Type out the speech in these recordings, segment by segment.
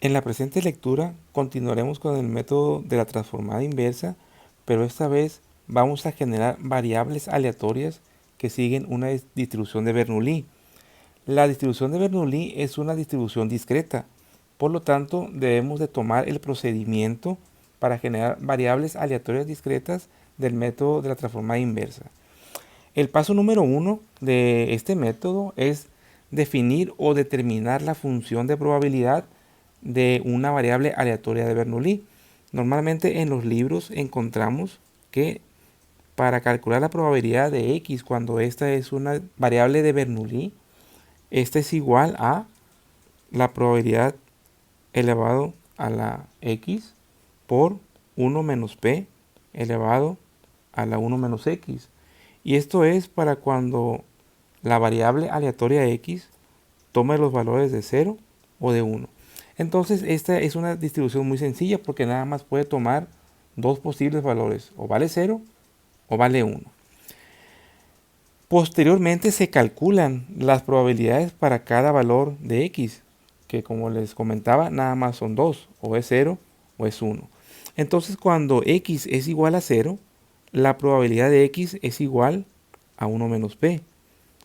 En la presente lectura continuaremos con el método de la transformada inversa, pero esta vez vamos a generar variables aleatorias que siguen una distribución de Bernoulli. La distribución de Bernoulli es una distribución discreta, por lo tanto debemos de tomar el procedimiento para generar variables aleatorias discretas del método de la transformada inversa. El paso número 1 de este método es definir o determinar la función de probabilidad de una variable aleatoria de Bernoulli. Normalmente en los libros encontramos que para calcular la probabilidad de x cuando esta es una variable de Bernoulli, esta es igual a la probabilidad elevado a la x por 1 menos p elevado a la 1 menos x. Y esto es para cuando la variable aleatoria x tome los valores de 0 o de 1. Entonces esta es una distribución muy sencilla porque nada más puede tomar dos posibles valores, o vale 0 o vale 1. Posteriormente se calculan las probabilidades para cada valor de x, que como les comentaba nada más son dos, o es 0 o es 1. Entonces cuando x es igual a 0, la probabilidad de x es igual a 1 menos p.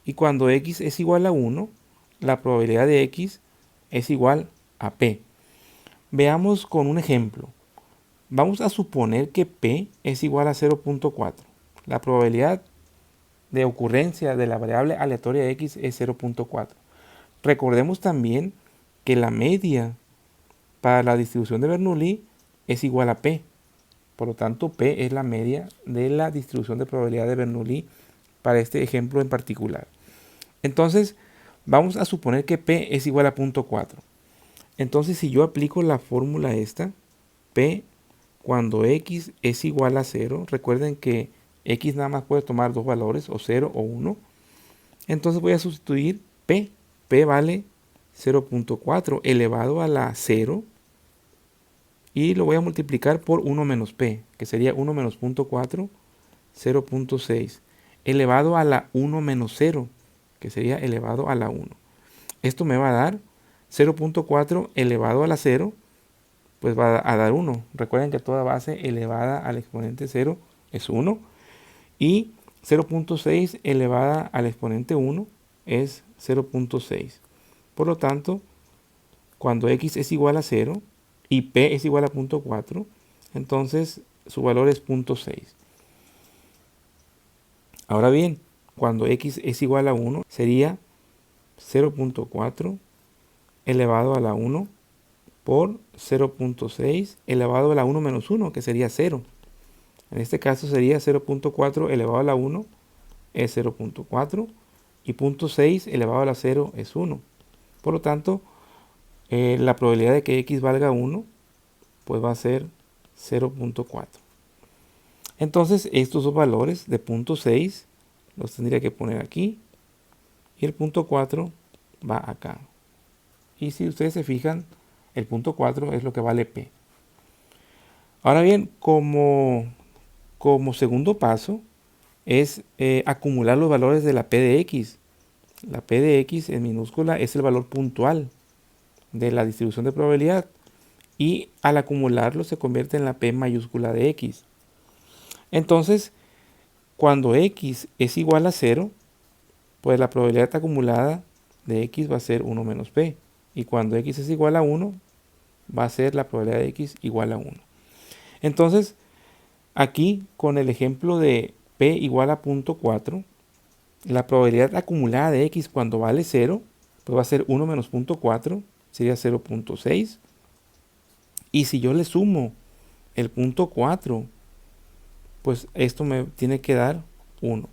Y cuando x es igual a 1, la probabilidad de x es igual a p. Veamos con un ejemplo. Vamos a suponer que p es igual a 0.4. La probabilidad de ocurrencia de la variable aleatoria x es 0.4. Recordemos también que la media para la distribución de Bernoulli es igual a p. Por lo tanto, p es la media de la distribución de probabilidad de Bernoulli para este ejemplo en particular. Entonces, vamos a suponer que p es igual a 0.4. Entonces, si yo aplico la fórmula esta, p cuando x es igual a 0, recuerden que x nada más puede tomar dos valores, o 0 o 1. Entonces voy a sustituir p. P vale 0.4 elevado a la 0 y lo voy a multiplicar por 1 menos p, que sería 1 menos 0.4, 0.6, elevado a la 1 menos 0, que sería elevado a la 1. Esto me va a dar 0.4 elevado a la 0, pues va a dar 1. Recuerden que toda base elevada al exponente 0 es 1. Y 0.6 elevada al exponente 1 es 0.6. Por lo tanto, cuando x es igual a 0 y p es igual a 0.4, entonces su valor es 0.6. Ahora bien, cuando x es igual a 1, sería 0.4 elevado a la 1 por 0.6 elevado a la 1 menos 1, que sería 0. En este caso sería 0.4 elevado a la 1 es 0.4 y 0.6 elevado a la 0 es 1. Por lo tanto, la probabilidad de que x valga 1 pues va a ser 0.4. Entonces estos dos valores de 0.6 los tendría que poner aquí y el 0.4 va acá. Y si ustedes se fijan, el 0.4 es lo que vale p. Ahora bien, como segundo paso es acumular los valores de la p de x. La p de x en minúscula es el valor puntual de la distribución de probabilidad y al acumularlo se convierte en la p mayúscula de x. Entonces, cuando x es igual a 0, pues la probabilidad acumulada de x va a ser 1 menos p. Y cuando x es igual a 1, va a ser la probabilidad de x igual a 1. Entonces, aquí con el ejemplo de p igual a 0.4, la probabilidad acumulada de x cuando vale 0, pues va a ser 1 menos 0.4, sería 0.6. Y si yo le sumo el 0.4, pues esto me tiene que dar 1.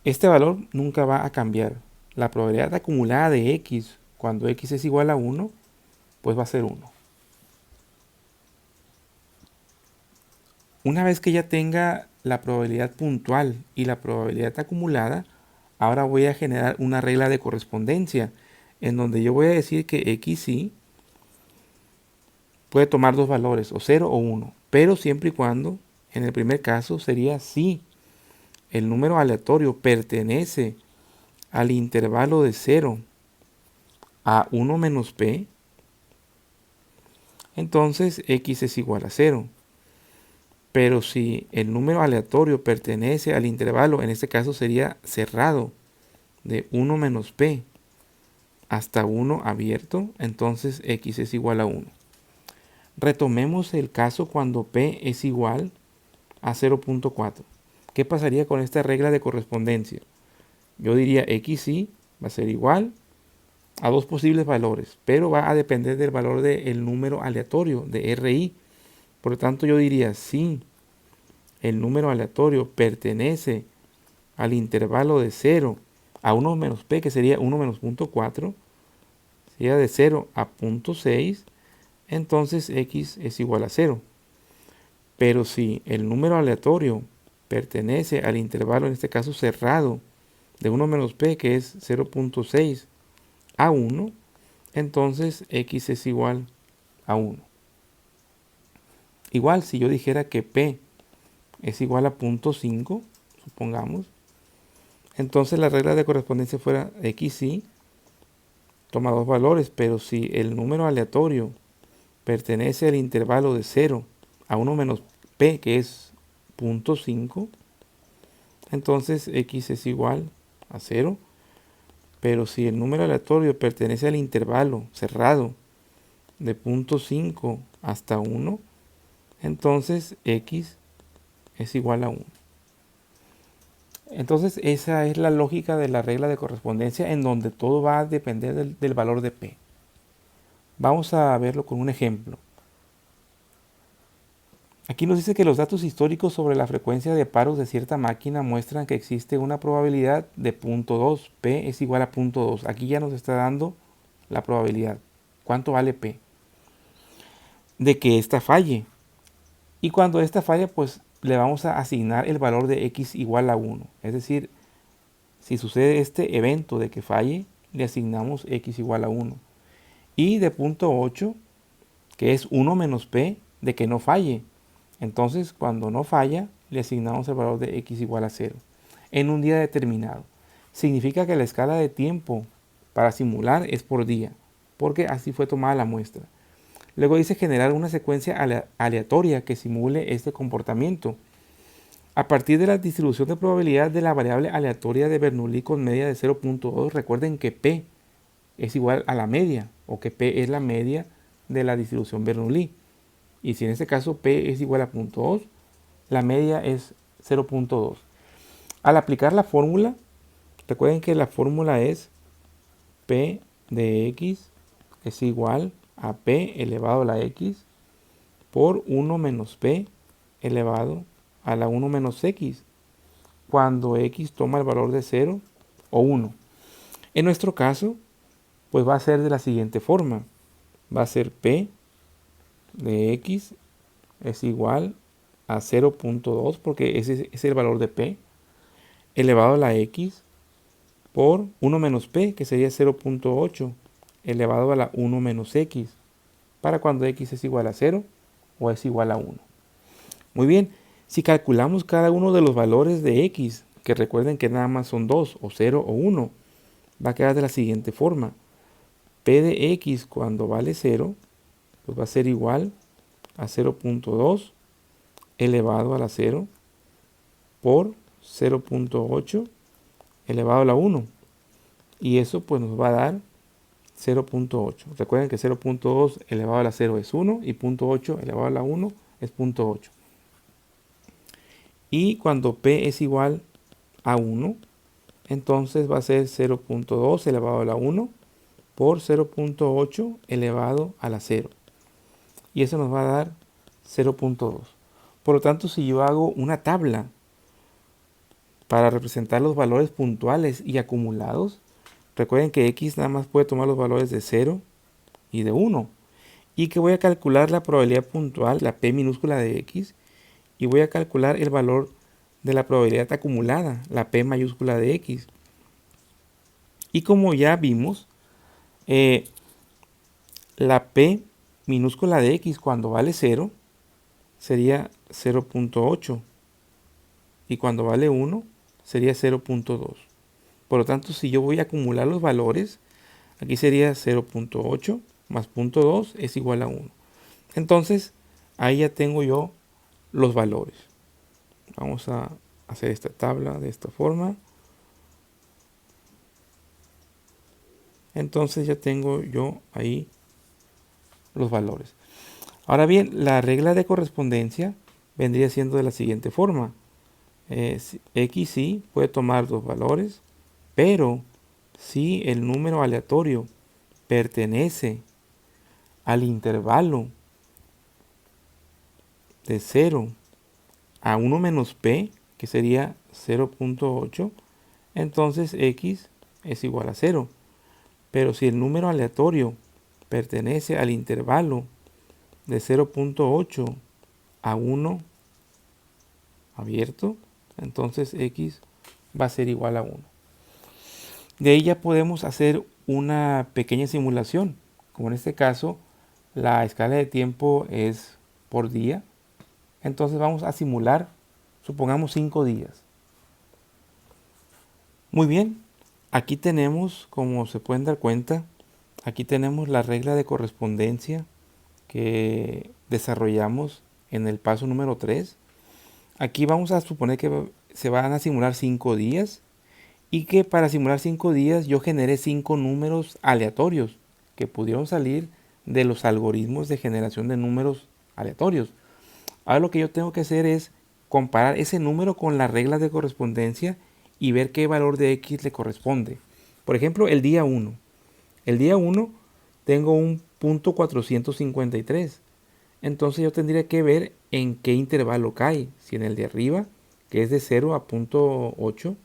Este valor nunca va a cambiar. La probabilidad acumulada de x cuando x es igual a 1, pues va a ser 1. Una vez que ya tenga la probabilidad puntual y la probabilidad acumulada, ahora voy a generar una regla de correspondencia en donde yo voy a decir que x y puede tomar dos valores, o 0 o 1, pero siempre y cuando, en el primer caso sería si el número aleatorio pertenece al intervalo de 0 a 1 menos p, entonces x es igual a 0. Pero si el número aleatorio pertenece al intervalo, en este caso sería cerrado, de 1 menos p hasta 1 abierto, entonces x es igual a 1. Retomemos el caso cuando p es igual a 0.4. ¿Qué pasaría con esta regla de correspondencia? Yo diría xy va a ser igual a dos posibles valores, pero va a depender del valor del número aleatorio, de RI. Por lo tanto, yo diría si el número aleatorio pertenece al intervalo de 0 a 1 menos p, que sería 1 menos 0.4, sería de 0 a 0.6, entonces x es igual a 0. Pero si el número aleatorio pertenece al intervalo, en este caso cerrado, de 1 menos p, que es 0.6 a 1, entonces x es igual a 1. Igual, si yo dijera que p es igual a 0.5, supongamos, entonces la regla de correspondencia fuera xy toma dos valores, pero si el número aleatorio pertenece al intervalo de 0 a 1 menos p, que es 0.5, entonces x es igual a 0. Pero si el número aleatorio pertenece al intervalo cerrado de 0.5 hasta 1, entonces x es igual a 1. Entonces esa es la lógica de la regla de correspondencia, en donde todo va a depender del valor de p. Vamos a verlo con un ejemplo. Aquí nos dice que los datos históricos sobre la frecuencia de paros de cierta máquina muestran que existe una probabilidad de 0.2. P es igual a 0.2. Aquí ya nos está dando la probabilidad. ¿Cuánto vale P? De que esta falle. Y cuando esta falla, pues le vamos a asignar el valor de x igual a 1. Es decir, si sucede este evento de que falle, le asignamos x igual a 1. Y de 0.8, que es 1 menos P, de que no falle. Entonces, cuando no falla, le asignamos el valor de x igual a 0 en un día determinado. Significa que la escala de tiempo para simular es por día, porque así fue tomada la muestra. Luego dice generar una secuencia aleatoria que simule este comportamiento. A partir de la distribución de probabilidad de la variable aleatoria de Bernoulli con media de 0.2, recuerden que P es igual a la media, o que P es la media de la distribución Bernoulli. Y si en este caso P es igual a 0.2, la media es 0.2. Al aplicar la fórmula, recuerden que la fórmula es P de x es igual a P elevado a la x por 1 menos P elevado a la 1 menos x, cuando x toma el valor de 0 o 1. En nuestro caso, pues va a ser de la siguiente forma. Va a ser P de x es igual a 0.2, porque ese es el valor de P, elevado a la x por 1 menos P, que sería 0.8, elevado a la 1 menos x, para cuando x es igual a 0 o es igual a 1. Muy bien, si calculamos cada uno de los valores de x, que recuerden que nada más son 2, o 0 o 1, va a quedar de la siguiente forma. P de x cuando vale 0, pues va a ser igual a 0.2 elevado a la 0 por 0.8 elevado a la 1. Y eso pues nos va a dar 0.8. Recuerden que 0.2 elevado a la 0 es 1 y 0.8 elevado a la 1 es 0.8. Y cuando P es igual a 1, entonces va a ser 0.2 elevado a la 1 por 0.8 elevado a la 0. Y eso nos va a dar 0.2. Por lo tanto, si yo hago una tabla para representar los valores puntuales y acumulados, recuerden que x nada más puede tomar los valores de 0 y de 1. Y que voy a calcular la probabilidad puntual, la p minúscula de x, y voy a calcular el valor de la probabilidad acumulada, la p mayúscula de x. Y como ya vimos, la p minúscula de x cuando vale 0 sería 0.8 y cuando vale 1 sería 0.2. Por lo tanto, si yo voy a acumular los valores, aquí sería 0.8 más 0.2 es igual a 1. Entonces, ahí ya tengo yo los valores. Vamos a hacer esta tabla de esta forma. Entonces ya tengo yo ahí los valores. Ahora bien, la regla de correspondencia vendría siendo de la siguiente forma. X sí puede tomar dos valores, pero si el número aleatorio pertenece al intervalo de 0 a 1 menos p, que sería 0.8, entonces x es igual a 0. Pero si el número aleatorio pertenece al intervalo de 0.8 a 1 abierto, entonces x va a ser igual a 1. De ahí ya podemos hacer una pequeña simulación. Como en este caso, la escala de tiempo es por día. Entonces vamos a simular, supongamos 5 días. Muy bien, aquí tenemos, como se pueden dar cuenta, aquí tenemos la regla de correspondencia que desarrollamos en el paso número 3. Aquí vamos a suponer que se van a simular 5 días y que para simular 5 días yo generé 5 números aleatorios que pudieron salir de los algoritmos de generación de números aleatorios. Ahora lo que yo tengo que hacer es comparar ese número con las reglas de correspondencia y ver qué valor de x le corresponde. Por ejemplo, el día 1. El día 1 tengo un punto 453. Entonces yo tendría que ver en qué intervalo cae. Si en el de arriba, que es de 0 a punto 8,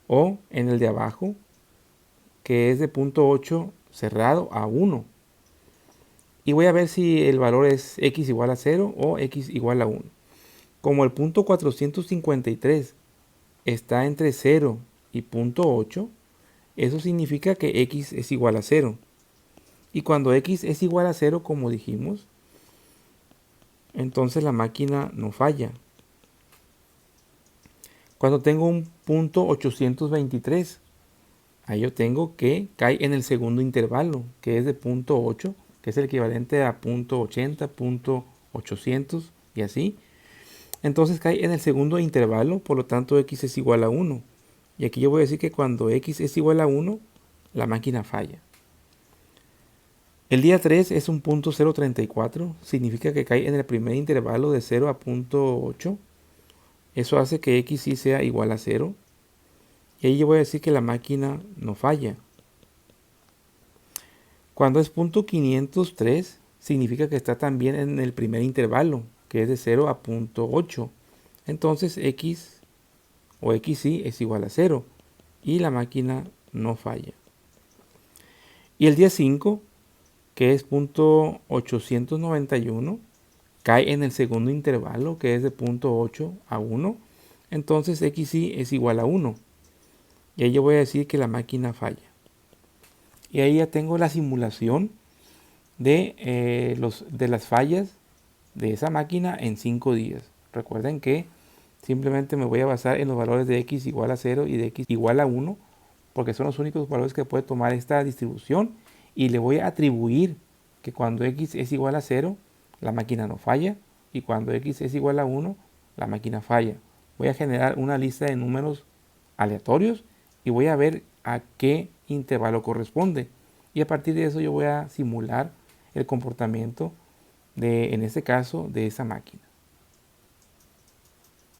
o en el de abajo, que es de punto 8 cerrado a 1. Y voy a ver si el valor es x igual a 0 o x igual a 1. Como el punto 453 está entre 0 y punto 8, eso significa que x es igual a 0. Y cuando x es igual a 0, como dijimos, entonces la máquina no falla. Cuando tengo un punto 823, ahí yo tengo que cae en el segundo intervalo, que es de punto 8, que es el equivalente a punto 80, punto 800 y así. Entonces cae en el segundo intervalo, por lo tanto x es igual a 1. Y aquí yo voy a decir que cuando x es igual a 1, la máquina falla. El día 3 es un punto 0.34, significa que cae en el primer intervalo de 0 a punto 8. Eso hace que x sí sea igual a 0. Y ahí yo voy a decir que la máquina no falla. Cuando es punto 503, significa que está también en el primer intervalo, que es de 0 a punto 8. Entonces x o x sí es igual a 0 y la máquina no falla. Y el día 5, que es punto 891, cae en el segundo intervalo, que es de punto 8 a 1. Entonces x sí es igual a 1. Y ahí yo voy a decir que la máquina falla. Y ahí ya tengo la simulación de las fallas de esa máquina en 5 días. Recuerden que simplemente me voy a basar en los valores de x igual a 0 y de x igual a 1, porque son los únicos valores que puede tomar esta distribución, y le voy a atribuir que cuando x es igual a 0, la máquina no falla, y cuando x es igual a 1, la máquina falla. Voy a generar una lista de números aleatorios y voy a ver a qué intervalo corresponde. Y a partir de eso yo voy a simular el comportamiento de, en este caso, de esa máquina.